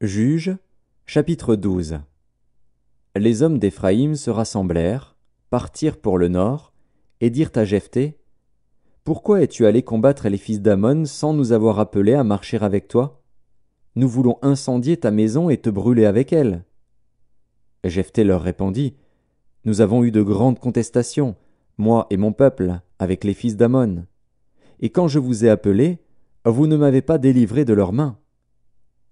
Juges, chapitre 12. Les hommes d'Éphraïm se rassemblèrent, partirent pour le nord, et dirent à Jephthé: Pourquoi es-tu allé combattre les fils d'Ammon sans nous avoir appelés à marcher avec toi? Nous voulons incendier ta maison et te brûler avec elle. Jephthé leur répondit: Nous avons eu de grandes contestations, moi et mon peuple, avec les fils d'Ammon. Et quand je vous ai appelés, vous ne m'avez pas délivré de leurs mains.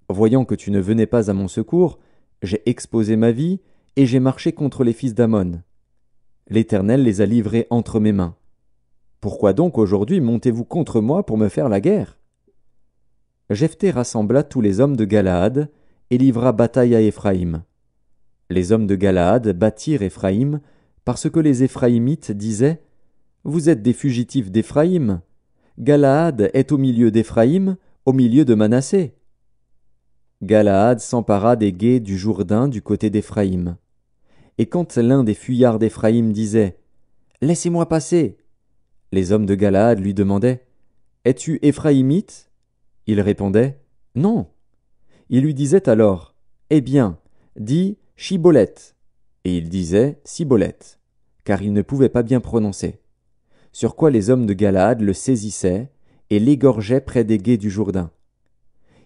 Voyant que tu ne venais pas à mon secours, j'ai exposé ma vie, et j'ai marché contre les fils d'Ammon. L'Éternel les a livrés entre mes mains. Pourquoi donc aujourd'hui montez-vous contre moi pour me faire la guerre? Jephthé rassembla tous les hommes de Galaad, et livra bataille à Éphraïm. Les hommes de Galaad battirent Éphraïm, parce que les Éphraïmites disaient: Vous êtes des fugitifs d'Éphraïm. Galaad est au milieu d'Éphraïm, au milieu de Manassé. Galaad s'empara des gués du Jourdain du côté d'Éphraïm. Et quand l'un des fuyards d'Éphraïm disait: Laissez-moi passer, les hommes de Galaad lui demandaient: Es-tu Éphraïmite? Il répondait: Non. Il lui disait alors: Eh bien, dis Shiboleth. Et il disait Siboleth, car il ne pouvait pas bien prononcer. Sur quoi les hommes de Galaad le saisissaient et l'égorgeaient près des gués du Jourdain.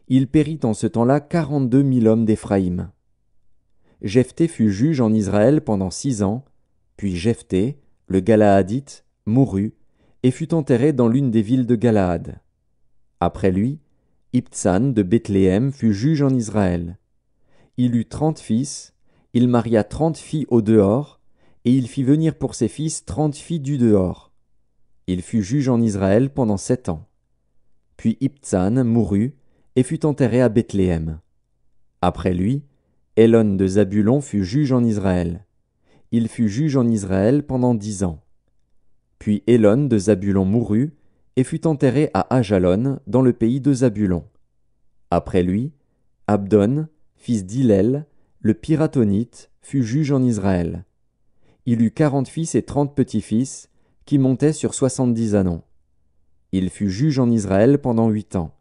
Il périt en ce temps-là 42 000 hommes d'Éphraïm. Jephthé fut juge en Israël pendant 6 ans, puis Jephthé, le Galaadite, mourut, et fut enterré dans l'une des villes de Galaad. Après lui, Ibtsan de Bethléem fut juge en Israël. Il eut 30 fils, il maria 30 filles au dehors, et il fit venir pour ses fils 30 filles du dehors. Il fut juge en Israël pendant 7 ans. Puis Ibtsan mourut, et fut enterré à Bethléem. Après lui, Élon de Zabulon fut juge en Israël. Il fut juge en Israël pendant 10 ans. Puis Élon de Zabulon mourut, et fut enterré à Ajalon, dans le pays de Zabulon. Après lui, Abdon, fils d'Hillel, le Piratonite, fut juge en Israël. Il eut 40 fils et 30 petits-fils, qui montaient sur 70 ânons. Il fut juge en Israël pendant 8 ans.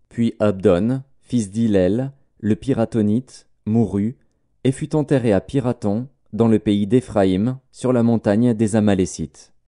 Puis Abdon, fils d'Hillel, le Piratonite, mourut, et fut enterré à Piraton, dans le pays d'Éphraïm, sur la montagne des Amalécites.